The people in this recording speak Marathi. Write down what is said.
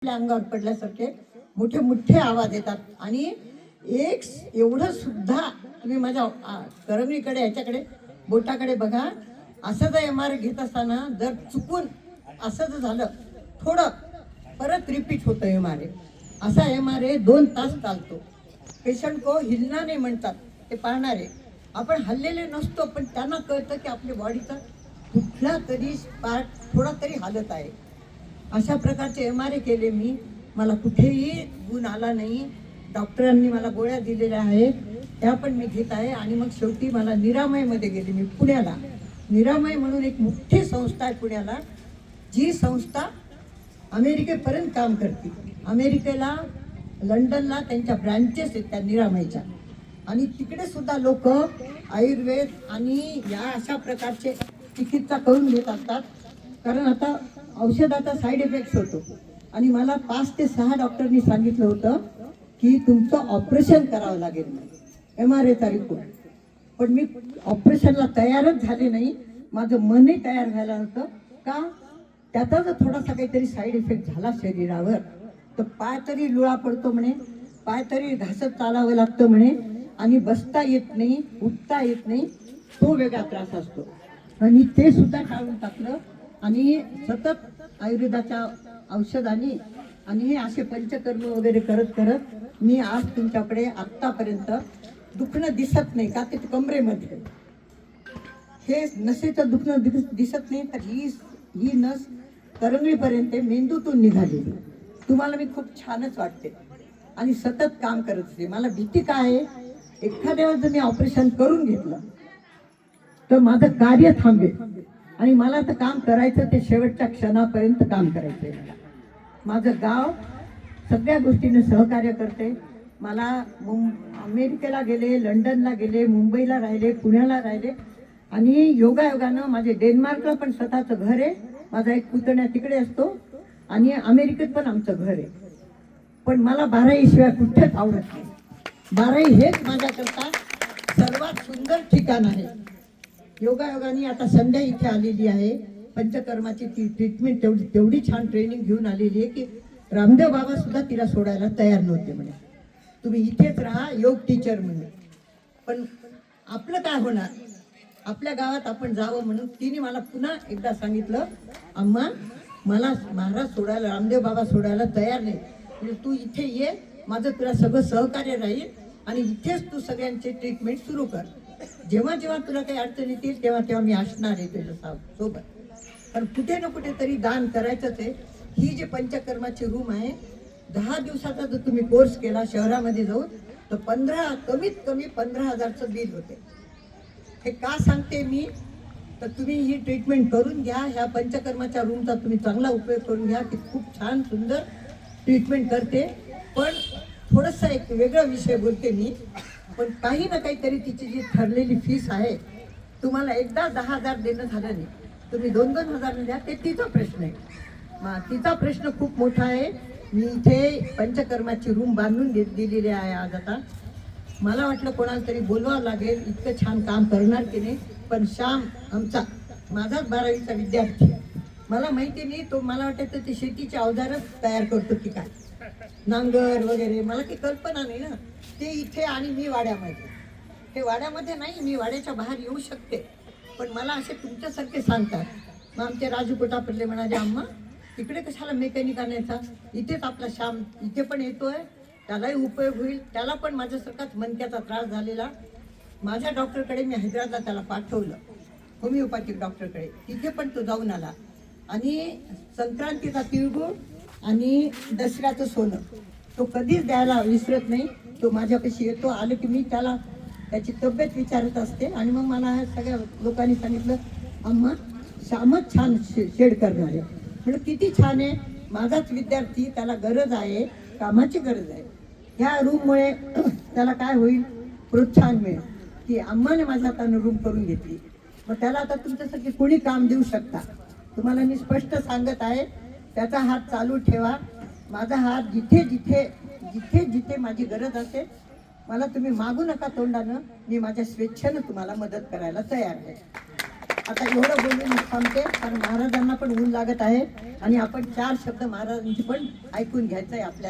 आपल्या अंगावर पडल्यासारखे मोठे मोठे आवाज येतात आणि एक एवढं सुद्धा तुम्ही माझ्या करंगळीकडे याच्याकडे बोटाकडे बघा. असं जर MRI घेत असताना जर चुकून असं जर झालं थोडं परत रिपीट होतं MRI. असा MRI 2 तास चालतो. पेशंट को हिलना नाही म्हणतात ते पाहणारे. आपण हल्लेले नसतो पण त्यांना कळतं की आपल्या बॉडीचा कुठला तरी पार्ट थोडा तरी हालत आहे. अशा प्रकारचे MRI केले मी. मला कुठेही गुण आला नाही. डॉक्टरांनी मला गोळ्या दिलेल्या आहेत त्या पण मी घेत आहे. आणि मग शेवटी मला निरामयमध्ये गेले मी पुण्याला. निरामय म्हणून एक मोठी संस्था आहे पुण्याला, जी संस्था अमेरिकेपर्यंत काम करते. अमेरिकेला लंडनला त्यांच्या ब्रँचेस आहेत त्या निरामयच्या. आणि तिकडे सुद्धा लोक आयुर्वेद आणि या अशा प्रकारचे चिकित्सा करून घेत असतात. कारण आता औषधाचा साईड इफेक्ट होतो. आणि मला 5 ते 6 डॉक्टरनी सांगितलं होतं की तुमचं ऑपरेशन करावं लागेल MRIचा रिपोर्ट. पण मी ऑपरेशनला तयारच झाले नाही. माझं मनही तयार व्हायला होतं का त्याचा जर थोडासा काहीतरी साईड इफेक्ट झाला शरीरावर तर पाय तरी लुळा पडतो म्हणे, पाय तरी घासत चालावं लागतं म्हणे, आणि बसता येत नाही, उठता येत नाही, तो वेगळा त्रास असतो. आणि ते सुद्धा टाळून टाकलं. आणि सतत आयुर्वेदाच्या औषधांनी आणि हे असे पंचकर्म वगैरे करत करत मी आज तुमच्याकडे आत्तापर्यंत दुखणं दिसत नाही का ते कमरेमध्ये हे नसेचं दुखणं दिसत नाही. तर ही नस करंगळीपर्यंत मेंदूतून निघालेली. तुम्हाला मी खूप छानच वाटते आणि सतत काम करत असते. मला भीती काय आहे, एखाद्या वेळेस जर मी ऑपरेशन करून घेतलं तर माझं कार्य थांबेल. आणि मला आता काम करायचं ते शेवटच्या क्षणापर्यंत काम करायचंय. माझं गाव सगळ्या गोष्टीने सहकार्य करते. मला अमेरिकेला गेले, लंडनला गेले, मुंबईला राहिले, पुण्याला राहिले. आणि योगायोगानं माझे डेन्मार्कला पण स्वतःचं घर आहे. माझा एक पुतण्या तिकडे असतो आणि अमेरिकेत पण आमचं घर आहे. पण मला 12 शिवाय कुठेच आवडत नाही. 12 हेच माझ्याकरता सर्वात सुंदर ठिकाण आहे. योगायोगाने आता संध्या इथे आलेली आहे. पंचकर्माची ती ट्रीटमेंट तेवढी छान ट्रेनिंग घेऊन आलेली आहे की रामदेव बाबा सुद्धा तिला सोडायला तयार नव्हते म्हणे, तुम्ही इथेच राहा योग टीचर म्हणून. पण आपलं काय होणार, आपल्या गावात आपण जावं म्हणून तिने मला पुन्हा एकदा सांगितलं, अम्मा मला महाराज सोडायला, रामदेव बाबा सोडायला तयार नाही, म्हणजे तू इथे ये, माझं तुला सगळं सहकार्य राहील आणि इथेच तू सगळ्यांचे ट्रीटमेंट सुरू कर. जेव्हा जेव्हा तुला काही अडचण येतील तेव्हा तेव्हा मी असणार आहे तुझ्या सोबत. पण कुठे ना कुठेतरी दान करायचंच आहे. ही जी पंचकर्माची रूम आहे, 10 दिवसाचा जर तुम्ही कोर्स केला शहरामध्ये जाऊन तर कमीत कमी 15,000चं बिल होते. हे का सांगते मी, तर तुम्ही ही ट्रीटमेंट करून घ्या. ह्या पंचकर्माच्या रूमचा तुम्ही चांगला उपयोग करून घ्या. ती खूप छान सुंदर ट्रीटमेंट करते. पण थोडंसं एक वेगळा विषय बोलते मी. पण काही ना काहीतरी तिची जी ठरलेली फीस आहे, तुम्हाला एकदा 10,000 देणं झालं नाही, तुम्ही 2-2 हजार द्या, ते तिचा प्रश्न आहे. तिचा प्रश्न खूप मोठा आहे. मी इथे पंचकर्माची रूम बांधून दिलेली आहे आज. आता मला वाटलं कोणाला तरी बोलवावं लागेल, इतकं छान काम करणार की नाही. पण श्याम माझाच 12वीचा विद्यार्थी, मला माहिती नाही, तो मला वाटायचं ते शेतीचे अवजारच तयार करतो की काय, नांगर वगैरे, मला काही कल्पना नाही ना. ते इथे आणि मी वाड्यामध्ये, ते वाड्यामध्ये नाही, मी वाड्याच्या बाहेर येऊ शकते. पण मला असे तुमच्यासारखे सांगतात. मग आमचे राजू कोटापल्ले म्हणाले, अम्मा तिकडे कशाला मेकॅनिक आणायचा, इथेच आपला श्याम इथे पण येतोय, त्यालाही उपयोग होईल. त्याला पण माझ्यासारखाच मणक्याचा त्रास झालेला. माझ्या डॉक्टरकडे मी हैदराबादला त्याला पाठवलं, होमिओपॅथिक डॉक्टरकडे. तिथे पण तो जाऊन आला. आणि संक्रांतीचा तिळगुळ आणि दसऱ्याचं सोनं तो कधीच द्यायला विसरत नाही. तो माझ्यापाशी येतो, आलं की मी त्याला त्याची तब्येत विचारत असते. आणि मग मला सगळ्या लोकांनी सांगितलं, अम्मा श्यामच छान शेड करणार आहे. म्हणजे किती छान आहे, माझाच विद्यार्थी, त्याला गरज आहे, कामाची गरज आहे. ह्या रूममुळे त्याला काय होईल, प्रोत्साहन मिळेल की अम्माने माझ्या हातानं रूम करून घेतली. मग त्याला आता तुमच्यासाठी कोणी काम देऊ शकता. तुम्हाला मी स्पष्ट सांगत आहे, त्याचा हात चालू ठेवा. माझा हात जिथे जिथे जिथे जिथे माझी गरज असेल, मला तुम्ही मागू नका तोंडानं, मी माझ्या स्वेच्छेनं तुम्हाला मदत करायला तयार आहे. आता एवढं बोलून थांबते, कारण महाराजांना पण ऊन लागत आहे आणि आपण 4 शब्द महाराजांची पण ऐकून घ्यायचं आहे आपल्याला.